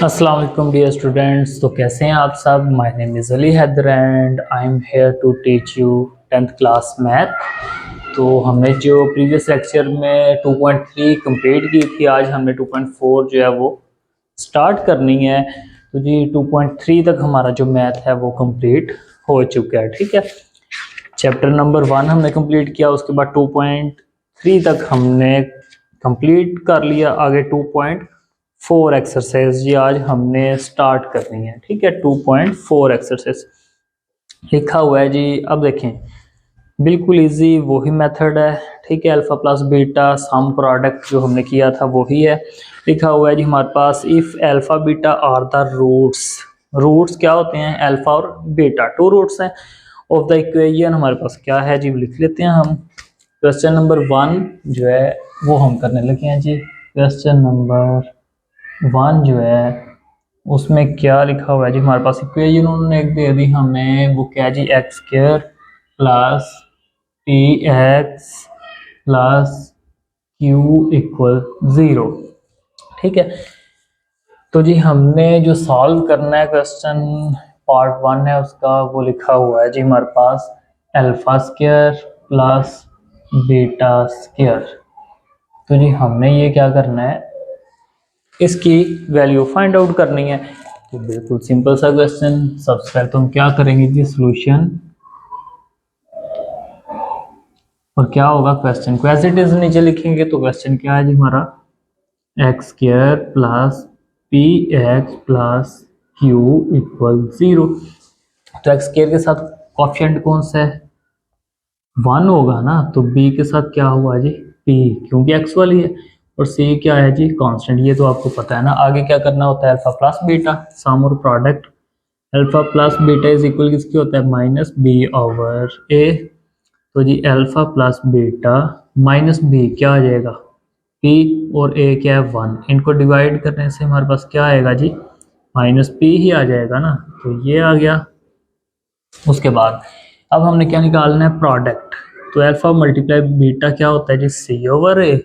अस्सलाम वालेकुम dear students. तो कैसे हैं आप सब। My name is Ali Haider and I am here to teach you 10th class math. तो हमने जो प्रीवियस लेक्चर में 2.3 कंप्लीट की थी, आज हमने 2.4 जो है वो स्टार्ट करनी है। तो जी 2.3 तक हमारा जो मैथ है वो कंप्लीट हो चुका है। ठीक है, चैप्टर नंबर 1 हमने कंप्लीट किया, उसके बाद 2.3 तक हमने कंप्लीट कर लिया। आगे 2.4 एक्सरसाइज जी आज हमने स्टार्ट करनी है। ठीक है, 2.4 एक्सरसाइज लिखा हुआ है जी। अब देखें, बिल्कुल इजी वही मेथड है। ठीक है, alpha plus beta some product जो हमने किया था वही है। लिखा हुआ है जी हमारे पास, if alpha beta are the roots. Roots क्या होते हैं? अल्फा और बीटा, टू रूट्स हैं ऑफ द इक्वेशन। हमारे पास क्या है जी, लिख लेते हैं हम। क्वेश्चन नंबर 1 जो है वो हम करने लगे हैं जी। क्वेश्चन नंबर 1 जो है उसमें क्या लिखा हुआ है जी, हमारे पास इक्वेशन उन्होंने एक दे दी हमें, वो क्या है जी, x square plus p x plus q equal 0। ठीक है, तो जी हमने जो सॉल्व करना है क्वेश्चन पार्ट 1 है उसका, वो लिखा हुआ है जी हमारे पास alpha square plus beta square. तो जी हमने ये क्या करना है, इसकी वैल्यू फाइंड आउट करनी है। तो बिल्कुल सिंपल सा क्वेश्चन। सबसे पहले तो हम क्या करेंगे जी, सॉल्यूशन, और क्या होगा क्वेश्चन को एज इट इज नीचे लिखेंगे। तो क्वेश्चन क्या है जी हमारा, x square plus p x plus q equal 0। तो एक्स स्क्वायर के साथ कोएफिशिएंट कौन सा है, 1 होगा ना। तो बी के साथ क्या हुआ जी, पी, क्योंकि एक्स वाली है। और सी क्या है जी, कांस्टेंट। ये तो आपको पता है ना। आगे क्या करना होता है, अल्फा प्लस बीटा सम और product. Alpha plus beta is equal किसकी होता है, माइनस बी ओवर ए। तो जी alpha plus beta minus B क्या आ जाएगा, पी, और ए क्या है 1। इनको डिवाइड करने से हमारे पास क्या आएगा जी, माइनस पी ही आ जाएगा ना। तो ये आ गया। उसके बाद अब हमने क्या निकालना है, प्रोडक्ट। तो अल्फा मल्टीप्लाई बीटा क्या होता है जी, सी ओवर ए।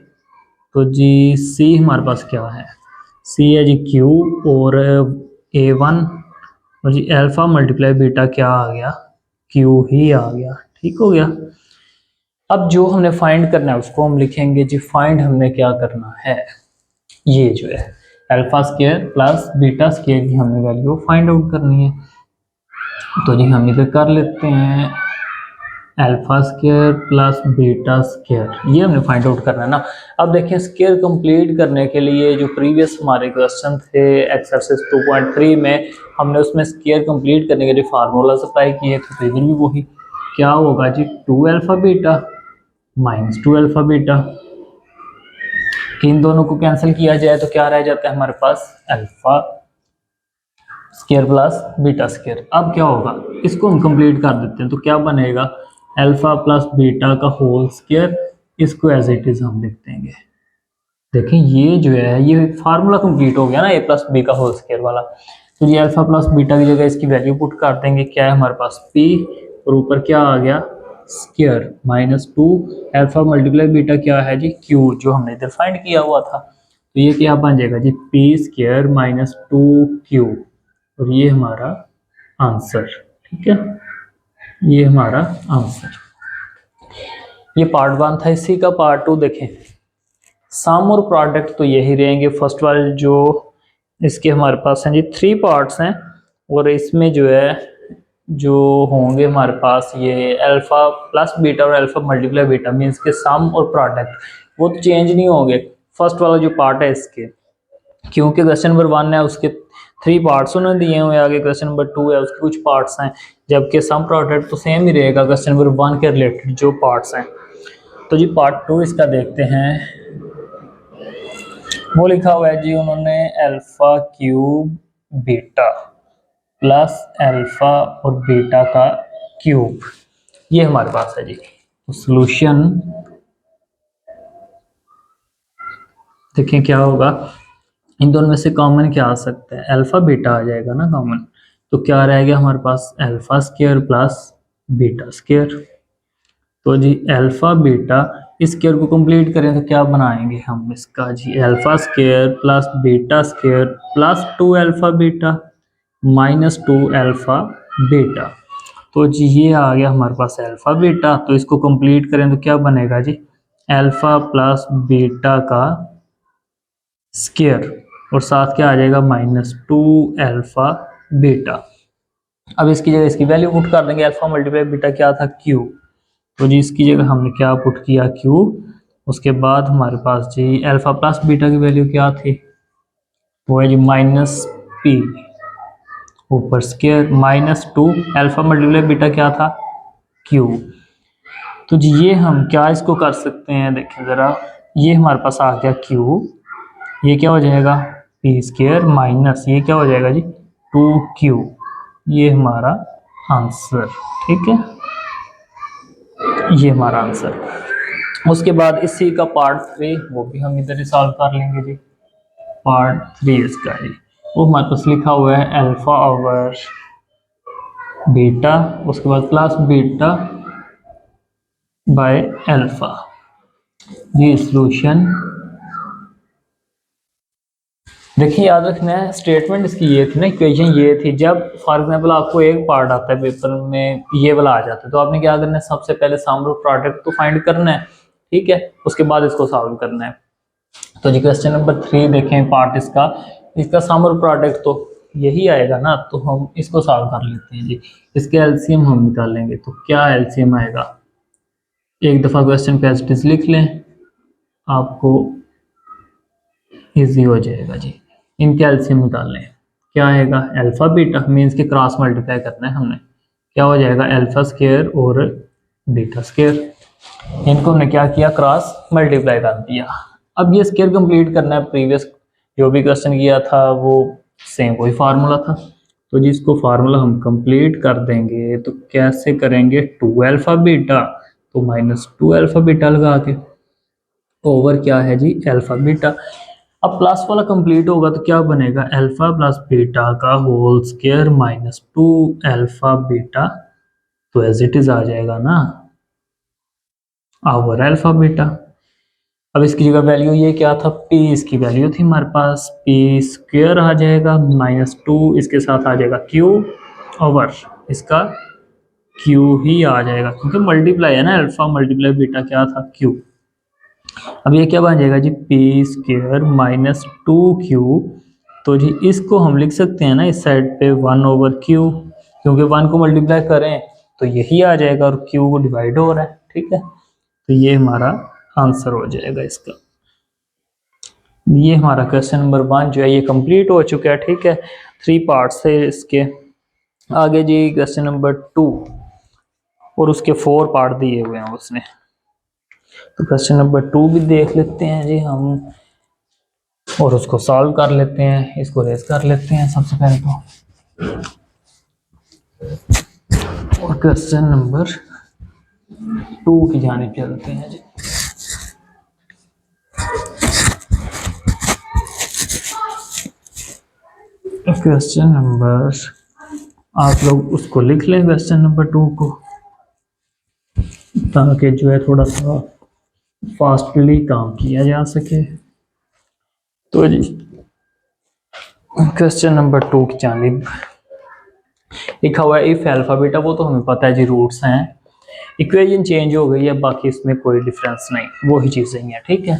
तो जी सी हमारे पास क्या है, सी है जी क्यू और ए 1। और जी अल्फा मल्टीप्लाई बीटा क्या आ गया, क्यू ही आ गया। ठीक हो गया। अब जो हमने फाइंड करना है उसको हम लिखेंगे जी, फाइंड हमने क्या करना है, ये जो है alpha square plus beta square की हमने वैल्यू फाइंड आउट करनी है। तो जी हम इधर कर लेते हैं alpha square plus beta square, ये हमने फाइंड आउट करना है ना। अब देखें, स्क्वायर कंप्लीट करने के लिए जो प्रीवियस हमारे क्वेश्चन थे एक्सरसाइज 2.3 में, हमने उसमें स्क्वायर कंप्लीट करने के लिए फार्मूला अप्लाई किए थे। तो इधर भी वही क्या होगा जी, 2 alpha beta minus 2 alpha beta. इन दोनों को कैंसिल किया जाए तो क्या रह जाता है हमारे पास, alpha square plus beta square. अब क्या होगा, इसको हम कंप्लीट कर देते हैं। तो क्या बनेगा, अल्फा प्लस बीटा का होल स्क्वायर। इसको एज इट इज हम लिख देंगे। देखें ये जो है, ये फार्मूला कंप्लीट हो गया ना, ए प्लस बी का होल स्क्वायर वाला। तो ये अल्फा प्लस बीटा की जगह इसकी वैल्यू पुट कर देंगे। क्या है हमारे पास, पी, और ऊपर क्या आ गया, square minus 2 alpha multiply beta क्या है जी, क्यू, जो हमने इधर फाइंड किया हुआ था। तो ये क्या बन जाएगा जी, पी स्क्वायर माइनस 2 क्यू, और ये हमारा आंसर। ठीक है, ये हमारा आंसर। ये पार्ट 1 था। इसी का पार्ट 2 देखें। सम और प्रोडक्ट तो यही रहेंगे। फर्स्ट वाले जो इसके हमारे पास हैं जी 3 पार्ट्स हैं, और इसमें जो है जो होंगे हमारे पास ये अल्फा प्लस बीटा और अल्फा मल्टीप्लाई बीटा मीन्स के सम और प्रोडक्ट वो तो चेंज नहीं होंगे। फर्स्ट वाला जो पार्ट है इसके, क्योंकि क्वेश्चन नंबर 1 है उसके 3 पार्ट्स उन्होंने दिए हुए, आगे क्वेश्चन नंबर 2 है उसके कुछ पार्ट्स हैं, जबकि सम प्रोडक्ट तो सेम ही रहेगा क्वेश्चन नंबर 1 के रिलेटेड जो पार्ट्स हैं। तो जी पार्ट 2 इसका देखते हैं। वो लिखा हुआ है जी उन्होंने, alpha cube beta plus alpha और बीटा का क्यूब, ये हमारे पास है जी। तो सॉल्यूशन देखें क्या होगा, इन दोनों में से कॉमन क्या आ सकता है, अल्फा बीटा आ जाएगा ना कॉमन। तो क्या रह गया हमारे पास, alpha square plus beta square. तो जी अल्फा बीटा स्क्वायर को कंप्लीट करें तो क्या बनाएंगे हम इसका जी, alpha square plus beta square plus 2 alpha beta minus 2 alpha beta. तो जी ये आ गया हमारे पास अल्फा बीटा, तो इसको कंप्लीट करें तो क्या बनेगा जी, अल्फा प्लस बीटा का स्क्वायर और साथ क्या आ जाएगा माइनस 2 अल्फा बीटा। अब इसकी जगह इसकी वैल्यू पुट कर देंगे, अल्फा मल्टीप्लाई बीटा क्या था क्यू, तो जी इसकी जगह हमने क्या पुट किया क्यू। उसके बाद हमारे पास जी अल्फा प्लस बीटा की वैल्यू क्या थी, वो है जी माइनस पी ऊपर square minus 2 alpha multiply beta क्या था क्यू। तो जी ये हम क्या इसको कर सकते हैं, देखें ज़रा, ये हमारे पास आ गया क्यू, ये क्या हो जाएगा पी स्क्वायर माइनस ये क्या हो जाएगा जी 2q, ये हमारा आंसर, ठीक है, ये हमारा आंसर। उसके बाद इसी का पार्ट 3 वो भी हम इधर ही सॉल्व कर लेंगे जी, पार्ट 3 इसका जी, वो हमारे पास लिखा हुआ है अल्फा ओवर बीटा, उसके बाद प्लस बीटा बाय अल्फा। जी सॉल्यूशन देखिए याद रखना है, स्टेटमेंट इसकी ये थी ना, इक्वेशन ये थी, जब फॉर एग्जांपल आपको एक पार्ट आता है पेपर में ये वाला आ जाता है तो आपने क्या करना है, सबसे पहले सम ऑफ प्रोडक्ट तो फाइंड करना है, ठीक है, उसके बाद इसको सॉल्व करना है। तो जी क्वेश्चन नंबर 3 देखें, पार्ट इसका सम ऑफ प्रोडक्ट तो यही आएगा ना, तो हम इसको सॉल्व कर लेते हैं जी। इसके एलसीएम हम निकालेंगे, तो क्या एलसीएम आएगा, एक दफ़ा क्वेश्चन पे एज इट इज लिख लें, आपको ईजी हो जाएगा जी। इनके एलसीएम निकालने हैं, क्या आएगा अल्फा बीटा मीन्स के क्रॉस मल्टीप्लाई करना है हमने, क्या हो जाएगा अल्फा स्क्वायर और बीटा स्क्वायर, इनको हमने क्या किया क्रॉस मल्टीप्लाई कर दिया। अब ये स्क्वायर कंप्लीट करना है, प्रीवियस जो भी क्वेश्चन किया था वो सेम वही फार्मूला था, तो जिसको फार्मूला हम कंप्लीट कर देंगे तो कैसे करेंगे, 2 अल्फा बीटा तो माइनस 2 अल्फा बीटा लगा के ओवर क्या है जी अल्फा बीटा। अब प्लस वाला कंप्लीट होगा तो क्या बनेगा अल्फा प्लस बीटा का whole square minus 2 alpha beta, तो एज इट इज आ जाएगा ना ओवर अल्फा बीटा। अब इसकी जगह वैल्यू ये क्या था p, इसकी वैल्यू थी हमारे पास p स्क्वायर आ जाएगा माइनस 2, इसके साथ आ जाएगा q ओवर इसका q ही आ जाएगा क्योंकि मल्टीप्लाई है ना, अल्फा मल्टीप्लाई बीटा क्या था q। अब ये क्या बन जाएगा G P square minus 2q, तो जी इसको हम लिख सकते हैं ना इस साइड पे 1 ओवर q, क्योंकि 1 को मल्टीप्लाई करें तो यही आ जाएगा और q को डिवाइड हो रहा है, ठीक है, तो ये हमारा आंसर हो जाएगा इसका। ये हमारा क्वेश्चन नंबर 1 जो है ये कंप्लीट हो चुका है, ठीक है, 3 पार्ट्स है इसके। आगे जी क्वेश्चन नंबर 2 और उसके 4 पार्ट दिए हुए हैं उसने, तो क्वेश्चन नंबर 2 भी देख लेते हैं जी हम और उसको सॉल्व कर लेते हैं, इसको रेज कर लेते हैं सबसे पहले तो, और क्वेश्चन नंबर 2 की जानिब चलते हैं जी। क्वेश्चन नंबर आप लोग उसको लिख लें क्वेश्चन नंबर 2 को, ताकि जो है थोड़ा सा फास्टली काम किया जा सके। तो जी क्वेश्चन नंबर 2 की जानिब लिखा हुआ है इफ अल्फा बीटा, वो तो हमें पता है जी रूट्स हैं, इक्वेशन चेंज हो गई है, बाकी इसमें कोई डिफरेंस नहीं, वो ही चीज़ें हैं, ठीक है,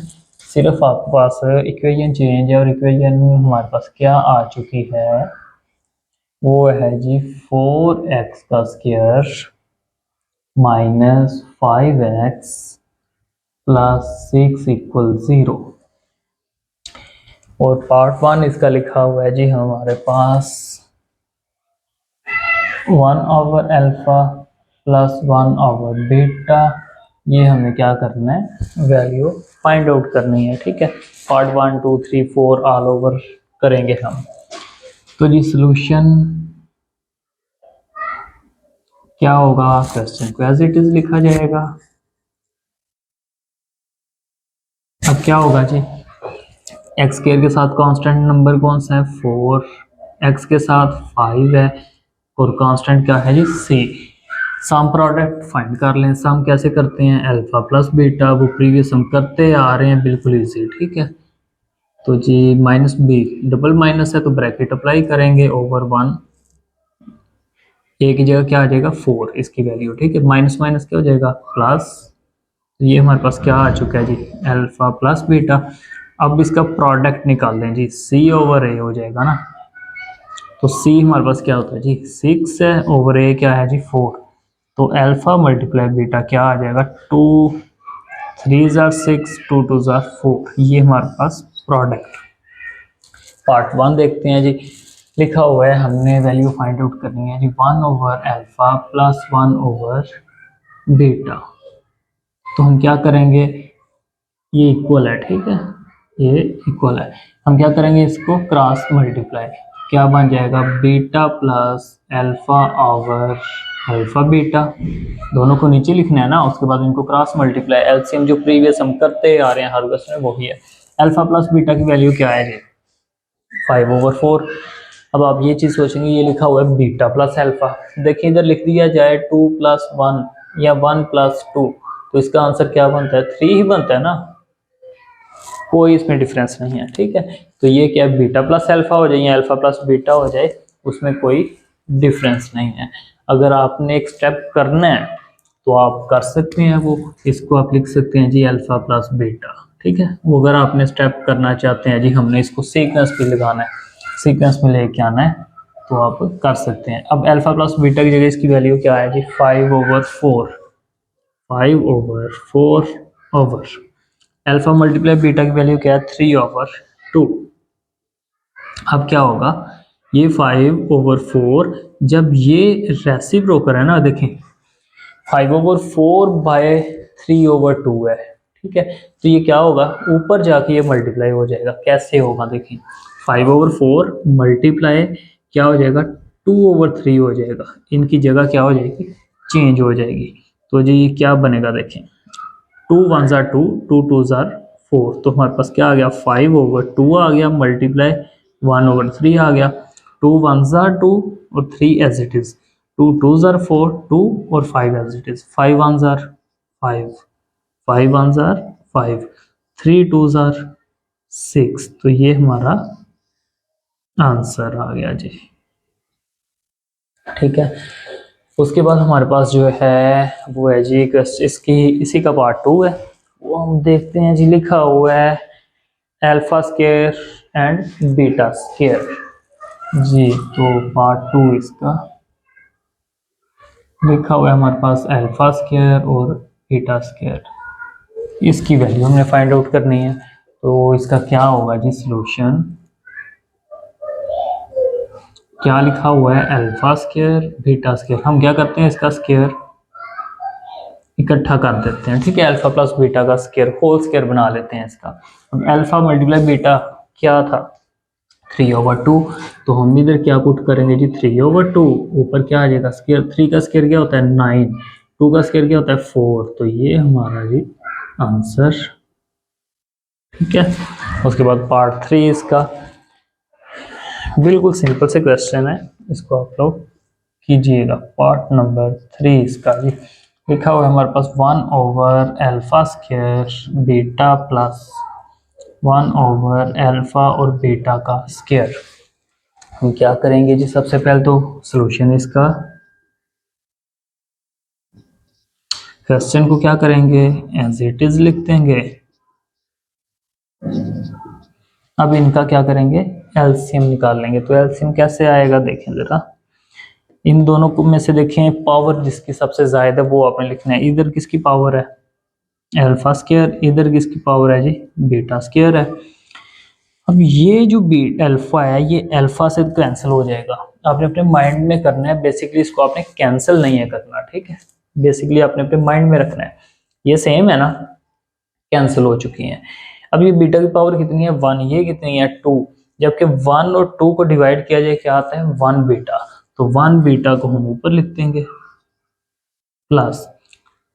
सिर्फ आपके पास इक्वेशन चेंज है और इक्वेशन हमारे पास क्या आ चुकी है, वो है जी 4x का square minus 5x plus 6 equal 0, और पार्ट 1 इसका लिखा हुआ है जी हमारे पास 1 over alpha plus 1 over beta, ये हमें क्या करना है वैल्यू फाइंड आउट करनी है, ठीक है, पार्ट 1 2 3 4 ऑल ओवर करेंगे हम। तो जी सॉल्यूशन क्या होगा, क्वेश्चन को एज इट इज लिखा जाएगा। अब क्या होगा जी एक्स स्क्वायर के साथ कांस्टेंट नंबर कौन सा है 4, एक्स के साथ 5 है और कांस्टेंट क्या है जी c, सम प्रोडक्ट फाइंड कर लें। सम कैसे करते हैं, अल्फा प्लस बीटा, वो प्रीवियस हम करते आ रहे हैं, बिल्कुल इजी। ठीक है, तो जी माइनस बी, डबल माइनस है तो ब्रैकेट अप्लाई करेंगे ओवर वन, ए की जगह क्या आ जाएगा 4 इसकी वैल्यू। ठीक है, माइनस माइनस क्या हो जाएगा प्लस, ये हमारे पास क्या आ चुका है जी अल्फा प्लस बीटा। अब इसका प्रोडक्ट निकाल लें जी, सी ओवर ए हो जाएगा ना, तो सी हमारे पास क्या होता है जी 6 है, ओवर ए क्या है जी 4, तो अल्फा मल्टीप्लाई बीटा क्या आ जाएगा 2 3 जार 6 2 2 जार 4, ये हमारे पास प्रोडक्ट। पार्ट 1 देखते हैं जी, लिखा हुआ है हमने वैल्यू फाइंड आउट करनी है जी 1 over alpha plus 1 over beta. तो हम क्या करेंगे, ये इक्वल है, ठीक है, ये इक्वल है, हम क्या करेंगे इसको क्रॉस मल्टीप्लाई, क्या बन जाएगा beta plus alpha over alpha beta, दोनों को नीचे लिखना है ना, उसके बाद इनको क्रॉस मल्टीप्लाई, एलसीएम जो प्रीवियस हम करते आ रहे हैं हर क्वेश्चन में वही है। अल्फा प्लस बीटा की वैल्यू क्या है जी 5/4। अब आप ये चीज सोचेंगे, ये लिखा हुआ है बीटा प्लस अल्फा, देखिए इधर लिख दिया जाए 2 + 1 या 1 + 2, तो इसका आंसर क्या बनता है 3 ही बनता है ना, कोई इसमें डिफरेंस नहीं है। ठीक है, तो ये क्या बीटा प्लस अल्फा हो जाए या अल्फा प्लस बीटा हो जाए, उसमें कोई डिफरेंस नहीं है। अगर आपने एक स्टेप करना है तो आप कर सकते हैं, वो इसको आप लिख सकते हैं जी अल्फा प्लस बीटा। ठीक है, वो अगर आपने स्टेप करना चाहते हैं जी हमने इसको सीक्वेंस पे लगाना है, सीक्वेंस में लेके आना है, तो आप कर सकते हैं। अब अल्फा प्लस बीटा की जगह इसकी वैल्यू क्या है जी 5/4, 5/4 ओवर अल्फा मल्टीप्लाई बीटा की वैल्यू क्या है 3/2। अब क्या होगा, ये 5/4 जब ये रेसिप्रोकल है ना, देखें 5/4/3/2 है। ठीक है, तो ये क्या होगा ऊपर जाके ये मल्टीप्लाई हो जाएगा, कैसे होगा देखें 5/4 मल्टीप्लाई क्या हो जाएगा 2/3 हो जाएगा, इनकी जगह क्या हो जाएगी चेंज हो जाएगी, तो जी ये क्या बनेगा देखें 2 1 जार 2 2 2 जार 4, तो हमारे पास क्या आ गया 5/2 आ गया मल्टीप्लाई 1/3 आ गया, 2 1 जार 2 और 3 एज इट इज, 2 2 जार 4 2 और 5 एज इट इज, 5 1 जार 5 5 1 जार 5 3 2 जार 6, तो ये हमारा आंसर आ गया जी। ठीक है, उसके बाद हमारे पास जो है वो है जी इसकी इसी का पार्ट 2 है, वो हम देखते हैं जी। लिखा हुआ है alpha square and beta square जी, तो पार्ट 2 इसका लिखा हुआ है हमारे पास अल्फा स्क्वायर और बीटा स्क्वायर, इसकी वैल्यू हमने फाइंड आउट करनी है। तो इसका क्या होगा जी सॉल्यूशन, क्या लिखा हुआ है अल्फा स्क्वायर बीटा स्क्वायर, हम क्या करते हैं इसका स्क्वायर इकट्ठा कर देते हैं। ठीक है, अल्फा प्लस बीटा का स्क्वायर होल स्क्वायर बना लेते हैं इसका। अब अल्फा मल्टीप्लाई बीटा क्या था 3/2, तो हम इधर क्या पुट करेंगे जी 3/2, ऊपर क्या आ जाएगा स्क्वायर, 3 का स्क्वायर क्या होता है 9, 2 का स्क्वायर क्या होता है 4, तो ये हमारा जी आंसर। ठीक है, उसके बाद पार्ट 3 इसका बिल्कुल सिंपल से क्वेश्चन है, इसको आप लोग कीजिएगा। पार्ट नंबर 3 इसका जी लिखा हुआ है हमारे पास 1/अल्फा² बीटा प्लस 1/अल्फा और बीटा का स्क्वायर। हम क्या करेंगे जी सबसे पहले तो सॉल्यूशन इसका, क्वेश्चन को क्या करेंगे एज इट इज लिख देंगे। अब इनका क्या करेंगे एलसीएम निकाल लेंगे, तो एलसीएम कैसे आएगा देखें जरा, इन दोनों को में से देखें पावर जिसकी सबसे ज्यादा है वो आपने लिखना है, इधर किसकी पावर है अल्फा स्क्वायर, इधर किसकी पावर है जी बीटा स्क्वायर है। अब ये जो बी अल्फा है ये अल्फा से कैंसिल हो जाएगा, आपने अपने माइंड में करना है, बेसिकली इसको आपने कैंसिल नहीं है करना। ठीक है, बेसिकली आपने अपने माइंड में रखना है, ये सेम है ना, कैंसिल हो चुकी हैं। अब ये बीटा की पावर कितनी है 1, ये कितनी है 2, जबकि 1 और 2 को डिवाइड किया जाए क्या आता है 1 बीटा, तो 1 बीटा को हम ऊपर लिख देंगे प्लस,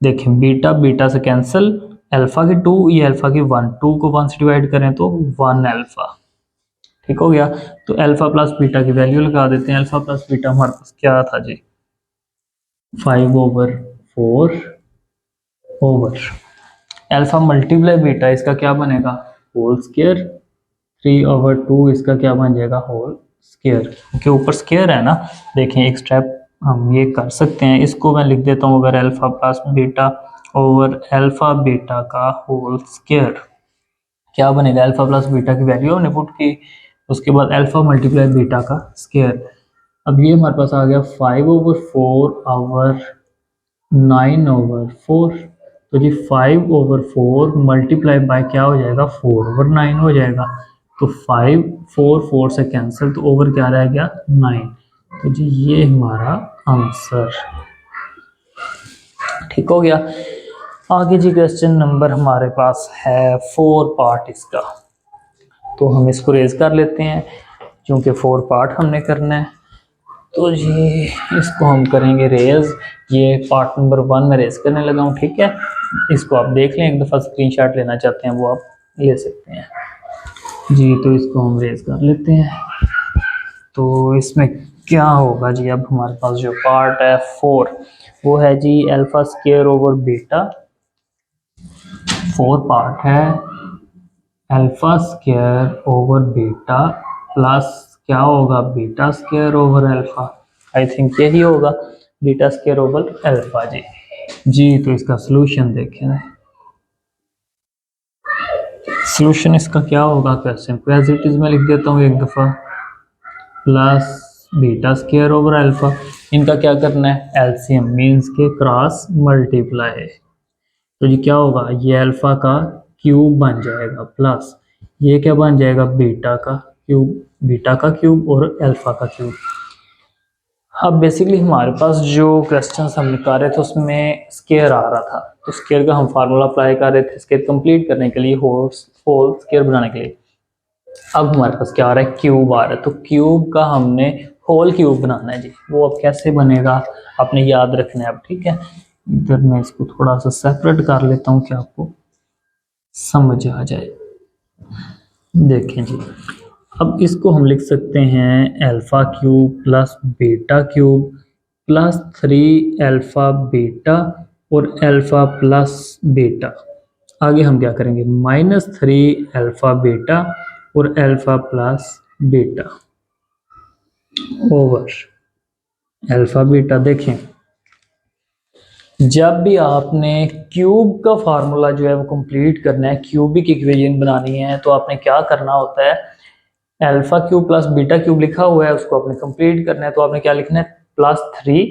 देखें बीटा बीटा से कैंसिल, अल्फा की 2 ये अल्फा की 1, 2 को 1 से डिवाइड करें तो 1 अल्फा। ठीक हो गया, तो अल्फा प्लस बीटा की वैल्यू लगा देते हैं। अल्फा प्लस बीटा हमारे पास क्या था जी 5/4 ओवर अल्फा मल्टीप्लाई बीटा, इसका क्या बनेगा होल स्क्वायर। 3/2 इसका क्या बन जाएगा होल स्क्वायर, के ऊपर स्क्वायर है ना। देखें एक स्टेप हम ये कर सकते हैं, इसको मैं लिख देता हूँ अगर alpha plus beta over alpha beta का होल स्क्वायर। क्या बनेगा अल्फा प्लस बीटा की वैल्यू हमने पुट की, उसके बाद अल्फा मल्टीप्लाई बीटा का स्क्वायर। अब ये हमारे पास आ गया 5/4 ओवर 9/4। तो जी 5/4 मल्टीप्लाई बाय क्या हो जाएगा 4/9 हो जाएगा। तो 5 4 से कैंसिल, तो ओवर क्या रह गया 9। तो जी ये हमारा आंसर ठीक हो गया। आगे जी क्वेश्चन नंबर हमारे पास है 4 पार्ट इसका, तो हम इसको रेज कर लेते हैं क्योंकि 4 पार्ट हमने करना है। तो जी इसको हम करेंगे रेज, ये पार्ट नंबर 1 में रेज करने लगा हूँ, ठीक है। इसको आप देख लें, एक दफ़ा स्क्रीनशॉट लेना चाहते हैं वो आप ले सकते हैं जी। तो इसको हम रेज कर लेते हैं। तो इसमें क्या होगा जी, अब हमारे पास जो पार्ट है 4 वो है जी alpha square over beta. 4 part है alpha square over beta plus क्या होगा beta square over alpha. I think यही होगा बीटा स्क्वायर ओवर अल्फा जी। तो इसका सॉल्यूशन देखें, सॉल्यूशन इसका क्या होगा क्वेश्चन को एज इट इज मैं लिख देता हूँ एक दफ़ा, plus beta square over alpha. इनका क्या करना है एलसीएम मीन्स के क्रॉस मल्टीप्लाई। तो जी क्या होगा ये अल्फा का क्यूब बन जाएगा प्लस ये क्या बन जाएगा बीटा का क्यूब, बीटा का क्यूब और अल्फा का क्यूब। अब बेसिकली हमारे पास जो क्वेश्चन हम निकाल रहे थे उसमें स्केयर आ रहा था, तो स्केयर का हम फार्मूला अप्लाई कर रहे थे स्केयर कंप्लीट करने के लिए, होल स्केयर बनाने के लिए। अब हमारे पास क्या आ रहा है क्यूब आ रहा है, तो क्यूब का हमने होल क्यूब बनाना है जी। वो अब कैसे बनेगा आपने याद रखना है अब, ठीक है। इधर मैं इसको थोड़ा सा सेपरेट कर लेता हूँ कि आपको समझ आ जाए। देखें जी अब इसको हम लिख सकते हैं alpha cube plus beta cube plus 3 alpha beta और अल्फा प्लस बीटा। आगे हम क्या करेंगे -3 अल्फा बीटा और alpha plus beta over alpha beta. देखें जब भी आपने क्यूब का फार्मूला जो है वो कंप्लीट करना है, क्यूबिक इक्वेशन बनानी है, तो आपने क्या करना होता है alpha cube plus beta cube लिखा हुआ है उसको आपने कंप्लीट करना है, तो आपने क्या लिखना है +3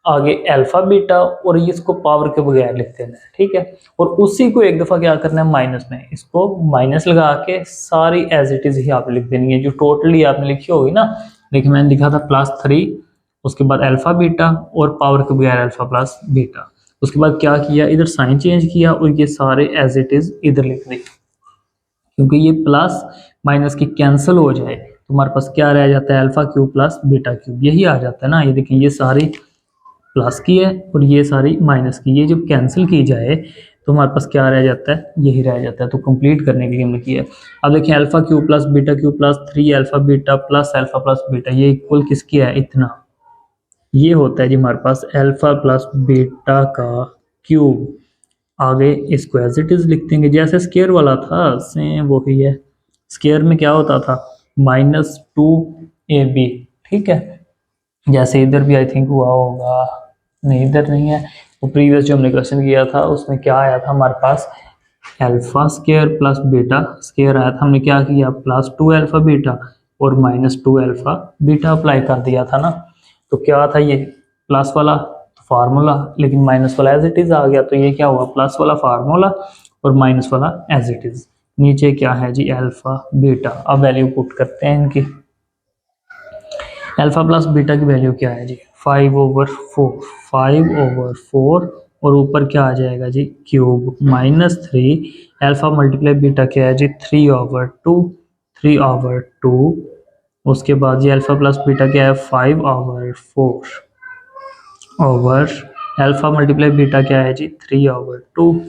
आगे अल्फा बीटा और इसको पावर के बगैर लिख देना है, ठीक है। और उसी को एक दफ़ा क्या करना है माइनस में, इसको माइनस लगा के सारी एज इट इज ही आप लिख देनी है जो टोटली आपने लिखी होगी ना। देखिए मैंने लिखा था +3 उसके बाद अल्फा बीटा और पावर के बगैर अल्फा प्लस बीटा। उसके बाद क्या किया इधर साइन चेंज किया और ये सारे एज इट इज इधर लिख दिए, क्योंकि ये प्लस माइनस की कैंसिल हो जाए तो हमारे पास क्या रह जाता है alpha cube plus beta cube, यही आ जाता है ना। ये देखें ये सारी प्लस की है और ये सारी माइनस की, ये जब कैंसिल की जाए तो हमारे पास क्या रह जाता है यही रह जाता है। तो कंप्लीट करने के लिए हमने किया। अब देखें alpha cube plus beta cube plus 3 alpha beta plus beta ये इक्वल किसकी है इतना, ये होता है जी हमारे पास अल्फा प्लस बीटा का क्यूब। आगे इसको एज इट इज लिख देंगे जैसे स्केयर वाला था सेम वही है। स्केयर में क्या होता था -2ab, ठीक है। जैसे इधर भी आई थिंक हुआ होगा, नहीं इधर नहीं है, वो प्रीवियस जो हमने क्वेश्चन किया था उसमें क्या आया था हमारे पास alpha square plus beta square आया था। हमने क्या किया +2 अल्फा बीटा और -2 अल्फा बीटा अप्लाई कर दिया था ना। तो क्या था ये प्लस वाला फार्मूला लेकिन माइनस वाला एज इट इज आ गया, तो ये क्या हुआ प्लस वाला फार्मूला और माइनस वाला एज इट इज। नीचे क्या है जी अल्फा बीटा। अब वैल्यू पुट करते हैं इनकी। अल्फा प्लस बीटा की वैल्यू क्या है जी 5/4 और ऊपर क्या आ जाएगा जी क्यूब -3 अल्फा मल्टीप्लाई बीटा क्या है जी 3/2 उसके बाद ये अल्फा प्लस बीटा क्या है 5/4 ओवर अल्फा मल्टीप्लाई बीटा क्या है जी 3/2।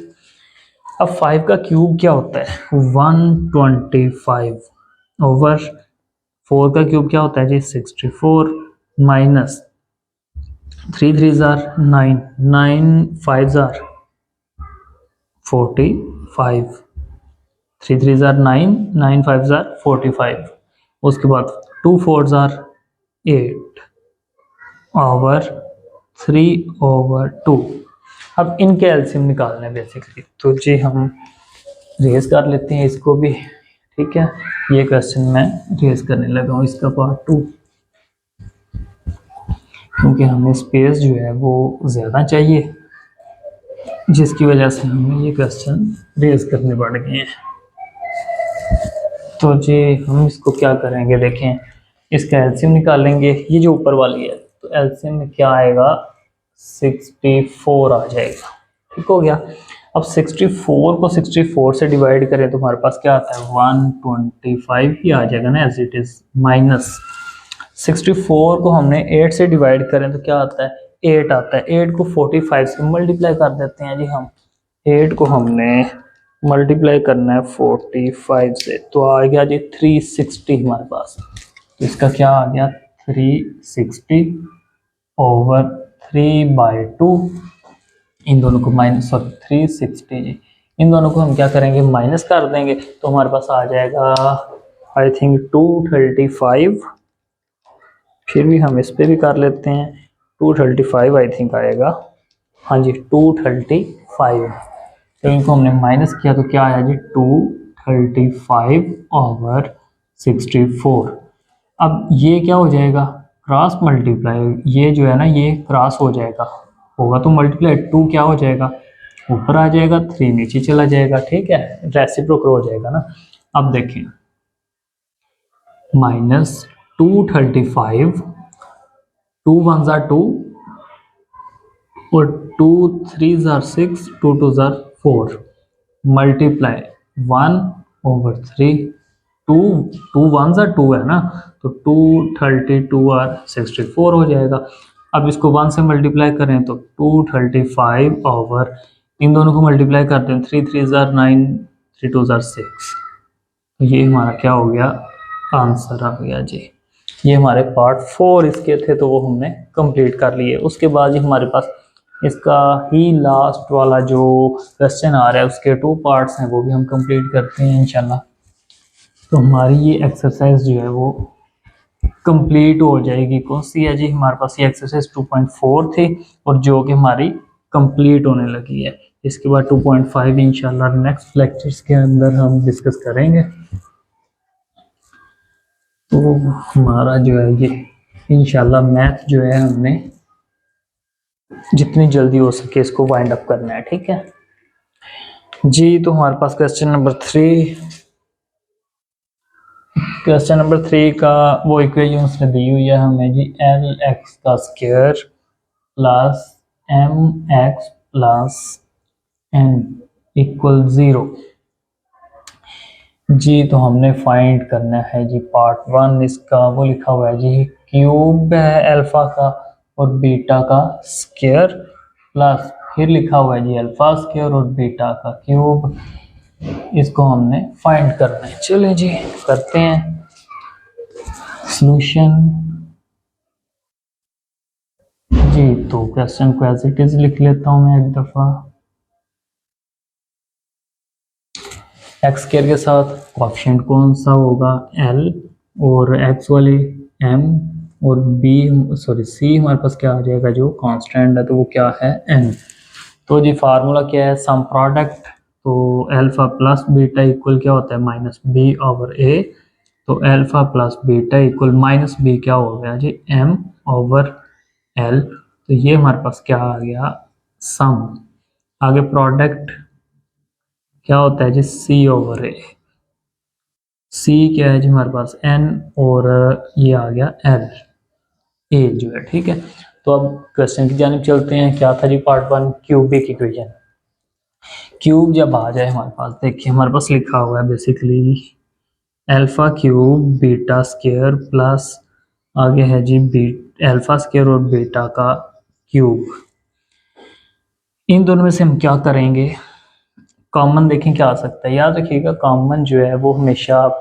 अब 5 का क्यूब क्या होता है 125 ओवर 4 का क्यूब क्या होता है जी 64 minus 3 3 jar 9, 9 5 jar 45, 3 3 jar 9, 9 5 jar 45। उसके बाद 2 4 जार 8 ओवर 3/2। अब इनके एलसीएम निकालना है बेसिकली, तो जी हम रेज कर लेते हैं इसको भी। ठीक है, ये क्वेश्चन मैं रेज करने लगा हूँ, इसका पार्ट 2, क्योंकि हमें स्पेस जो है वो ज़्यादा चाहिए, जिसकी वजह से हमें ये क्वेश्चन रेज करने पड़ गए हैं। तो जी हम इसको क्या करेंगे, देखें, इसका एलसीएम निकालेंगे। ये जो ऊपर वाली है, तो एलसीएम में क्या आएगा, 64 आ जाएगा। ठीक हो गया। अब 64 को 64 से डिवाइड करें तो हमारे पास क्या आता है, 125 ही आ जाएगा ना, एज इट इज। माइनस 64 को हमने 8 से डिवाइड करें तो क्या आता है, 8 आता है। 8 को 45 से मल्टीप्लाई कर देते हैं जी हम। 8 को हमने मल्टीप्लाई करना है 45 से, तो आ गया जी 360 हमारे पास। तो इसका क्या आ गया, 360 ओवर 3/2। इन दोनों को माइनस, सॉरी 360 जी, इन दोनों को हम क्या करेंगे, माइनस कर देंगे, तो हमारे पास आ जाएगा आई थिंक 235। फिर भी हम इस पे भी कर लेते हैं, 235 आई थिंक आएगा। हाँ जी 235। तो इनको हमने माइनस किया तो क्या आया जी, 235 ओवर 64। अब ये क्या हो जाएगा, क्रॉस मल्टीप्लाई, ये जो है ना ये क्रॉस हो जाएगा, होगा तो मल्टीप्लाई, 2 क्या हो जाएगा, ऊपर आ जाएगा, 3 नीचे चला जाएगा। ठीक है, रेसिप्रोकल हो जाएगा ना। अब देखें, माइनस 235, 2 1 जार 2 और 2 3 जार 6, 2 2 जार 4, मल्टीप्लाई 1/3, 2 2 1 जार 2 है ना, तो 232 और 64 हो जाएगा। अब इसको 1 से मल्टीप्लाई करें तो 235 ओवर, इन दोनों को मल्टीप्लाई करते हैं, 3 3 जार 9, 3 2 जार 6। तो ये हमारा क्या हो गया, आंसर आ गया जी। ये हमारे पार्ट 4 इसके थे, तो वो हमने कंप्लीट कर लिए। उसके बाद ही हमारे पास इसका ही लास्ट वाला जो क्वेश्चन आ रहा है, उसके 2 पार्ट्स हैं, वो भी हम कंप्लीट करते हैं इंशाल्लाह। तो हमारी ये एक्सरसाइज जो है वो कंप्लीट हो जाएगी। कौन सी है जी, हमारे पास ये एक्सरसाइज 2.4 थी, और जो कि हमारी कंप्लीट होने लगी है। इसके बाद 2.5 इंशाल्लाह नेक्स्ट लेक्चर्स के अंदर हम डिस्कस करेंगे। तो हमारा जो है ये इंशाल्लाह मैथ जो है हमने जितनी जल्दी हो सके इसको वाइंड अप करना है। ठीक है जी। तो हमारे पास क्वेश्चन नंबर 3, क्वेश्चन नंबर 3 का वो इक्वेशन उसने दी हुई है हमें जी, LX का square plus MX plus N equal 0 जी। तो हमने फाइंड करना है जी पार्ट 1 इसका, वो लिखा हुआ है जी क्यूब है अल्फा का और बीटा का स्क्वायर, प्लस फिर लिखा हुआ है जी अल्फा स्क्वायर और बीटा का क्यूब। इसको हमने फाइंड करना है। चलें जी करते हैं सॉल्यूशन जी। तो क्वेश्चन को एज इट इज लिख लेता हूं मैं एक दफा। एक्स स्क्वायर के साथ कोएफिशिएंट कौन सा होगा, L, और एक्स वाली M, और B सॉरी C हमारे पास क्या आ जाएगा, जो कांस्टेंट है तो वो क्या है, N। तो जी फार्मूला क्या है, सम प्रोडक्ट, तो अल्फा प्लस बीटा इक्वल क्या होता है, माइनस बी ओवर ए। तो alpha plus beta equal minus B क्या हो गया जी, M ओवर L। तो ये हमारे पास क्या आ गया, सम। आगे प्रोडक्ट क्या होता है जी, C ओवर ए। C क्या है जी हमारे पास N, और ये आ गया L, A जो है। ठीक है, तो अब क्वेश्चन की जानिब चलते हैं। क्या था जी पार्ट 1, क्यूबिक इक्वेशन। क्यूब जब आ जाए हमारे पास, देखिए हमारे पास लिखा हुआ है basically alpha cube beta square plus आगे है जी अल्फा स्क्वायर और बीटा का क्यूब। इन दोनों में से हम क्या करेंगे, कॉमन देखें क्या आ सकता है, याद रखिएगा कॉमन जो है वो हमेशा आप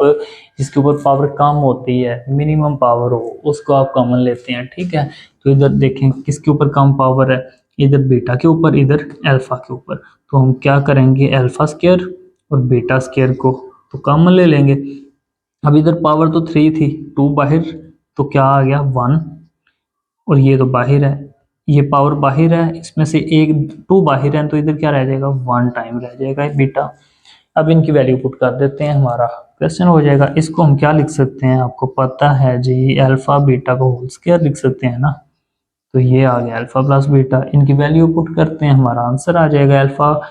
जिसके ऊपर पावर कम होती है, मिनिमम पावर हो, उसको आप कॉमन लेते हैं, ठीक है। तो इधर देखें किसके ऊपर कम पावर है, इधर बीटा के ऊपर, इधर अल्फा के ऊपर। तो हम क्या करेंगे, अल्फा स्क्वायर और बीटा स्क्वायर को तो कॉमन ले लेंगे। अब इधर पावर तो 3 थी, 2 बाहर, तो क्या आ गया 1, और ये तो बाहर है, ये पावर बाहर है, इसमें से एक 2 बाहर है, तो इधर क्या रह जाएगा 1 टाइम रह जाएगा बीटा। अब इनकी वैल्यू पुट कर देते हैं, हमारा क्वेश्चन हो जाएगा। इसको हम क्या लिख सकते हैं, आपको पता है जी, अल्फा बीटा को होल स्क्वायर लिख सकते हैं ना। तो ये आ गया अल्फा प्लस बीटा, इनकी वैल्यू पुट करते हैं, हमारा आंसर आ जाएगा अल्फा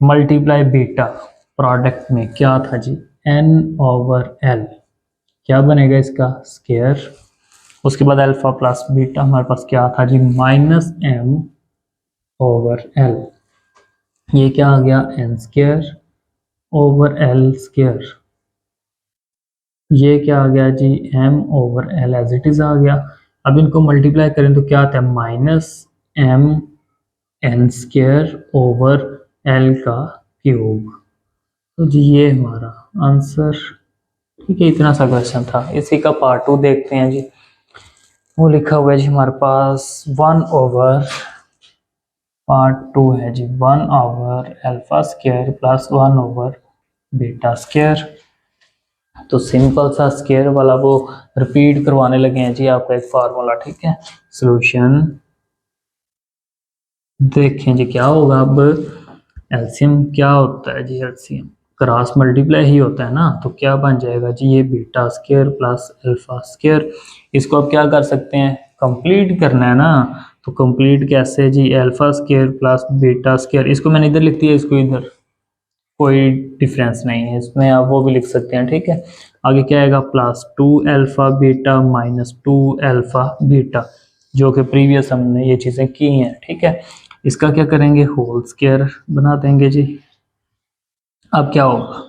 मल्टीप्लाई बीटा, प्रोडक्ट में क्या था जी n/l, क्या बनेगा इसका स्क्वायर। उसके बाद अल्फा प्लस बीटा हमारे पास क्या था जी -m/l, ये क्या आ गया n²/l², ये क्या आ गया जी m/l एज इट इज आ गया। अब इनको मल्टीप्लाई करें तो क्या आता है -mn²/l का क्यूब। तो जी ये हमारा आंसर, ठीक है। इतना सा क्वेश्चन था, इसी का पार्ट 2 देखते हैं जी। वो लिखा हुआ है जी हमारे पास 1/, पार्ट 2 है जी 1/अल्फा स्क्वायर प्लस 1/बीटा स्क्वायर। तो सिंपल सा स्क्वायर वाला वो रिपीट करवाने लगे हैं जी आपका एक फार्मूला, ठीक है। सॉल्यूशन देखें जी क्या होगा, अब एलसीएम क्या होता है जी, एलसीएम क्रॉस मल्टीप्लाई ही होता है ना। तो क्या बन जाएगा जी, ये beta square plus alpha square, इसको आप क्या कर सकते हैं, कंप्लीट करना है ना। तो कंप्लीट कैसे जी, alpha square plus beta square, इसको मैंने इधर लिख दिया, इसको इधर, कोई डिफरेंस नहीं है इसमें, आप वो भी लिख सकते हैं, ठीक है। आगे क्या आएगा +2 अल्फा बीटा -2 अल्फा बीटा, जो कि प्रीवियस हमने ये चीज़ें की हैं, ठीक है। इसका क्या करेंगे, होल स्क्वायर बना देंगे जी। अब क्या होगा,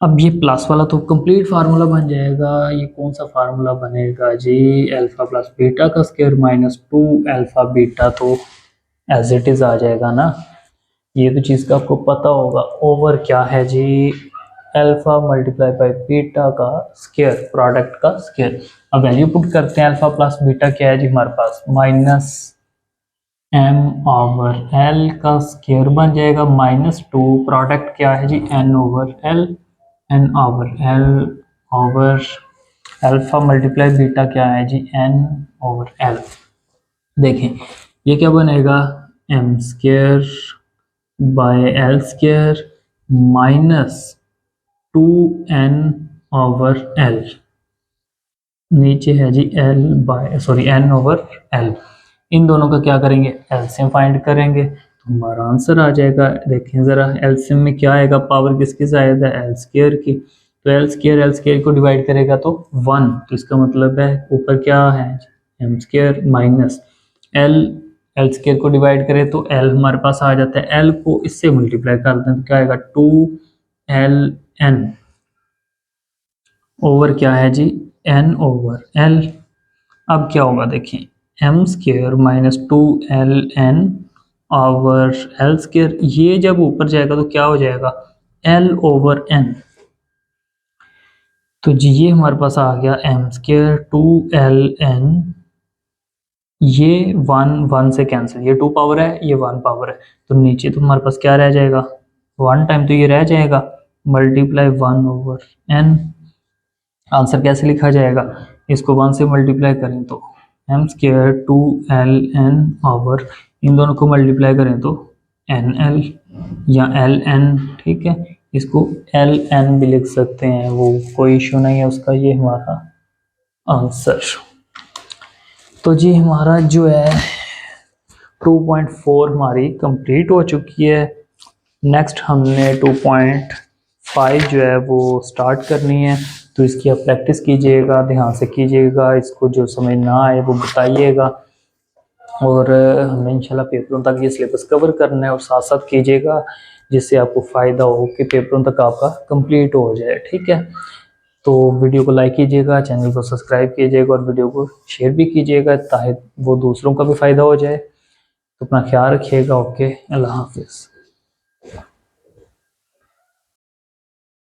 अब ये प्लस वाला तो कंप्लीट फार्मूला बन जाएगा, ये कौन सा फार्मूला बनेगा जी, अल्फा प्लस बीटा का स्क्वायर -2 अल्फा बीटा, तो एज इट इज आ जाएगा ना। ये तो चीज़ का आपको पता होगा, ओवर क्या है जी अल्फा मल्टीप्लाई बाय बीटा का स्क्वायर, प्रोडक्ट का स्क्वायर। अब वैल्यू पुट करते हैं, अल्फा प्लस बीटा क्या है जी हमारे पास -m/l का स्क्वायर बन जाएगा -2, प्रोडक्ट क्या है जी n/l, n/l over alpha multiply beta क्या है जी n/l। देखें ये क्या बनेगा, m² by L square -2n/l, नीचे है जी n/l। इन दोनों का क्या करेंगे, एलसीएम फाइंड करेंगे, तो हमारा आंसर आ जाएगा। देखें ज़रा एलसीएम में क्या आएगा, पावर किसकी ज़्यादा है, एल स्क्वायर की। तो एल स्क्वायर को डिवाइड करेगा तो 1, तो इसका मतलब है ऊपर क्या है m² minus L, L square को डिवाइड करें तो एल हमारे पास आ जाता है, एल को इससे मल्टीप्लाई कर दें तो क्या आएगा 2ln ओवर क्या है जी n/l। अब क्या होगा देखें, m² -2ln over L square, ये जब ऊपर जाएगा तो क्या हो जाएगा l/n। तो जी ये हमारे पास आ गया m² 2ln, ये 1 से कैंसिल, ये 2 पावर है, ये 1 पावर है, तो नीचे तो हमारे पास क्या रह जाएगा 1 टाइम, तो ये रह जाएगा मल्टीप्लाई 1/n। आंसर कैसे लिखा जाएगा, इसको 1 से मल्टीप्लाई करें तो m² 2ln ओवर, इन दोनों को मल्टीप्लाई करें तो nl या ln, ठीक है। इसको ln भी लिख सकते हैं, वो कोई इशू नहीं है उसका। ये हमारा आंसर, तो जी हमारा जो है 2.4 हमारी कंप्लीट हो चुकी है। नेक्स्ट हमने 2.5 जो है वो स्टार्ट करनी है, तो इसकी आप प्रैक्टिस कीजिएगा, ध्यान से कीजिएगा, इसको जो समझ ना आए वो बताइएगा, और हमें इंशाल्लाह पेपरों तक ये सिलेबस कवर करना है, और साथ साथ कीजिएगा जिससे आपको फ़ायदा हो कि पेपरों तक आपका कंप्लीट हो जाए, ठीक है। तो वीडियो को लाइक कीजिएगा, चैनल को सब्सक्राइब कीजिएगा, और वीडियो को शेयर भी कीजिएगा ताकि वो दूसरों का भी फ़ायदा हो जाए। तो अपना ख्याल रखिएगा, ओके, अल्लाह हाफिज़।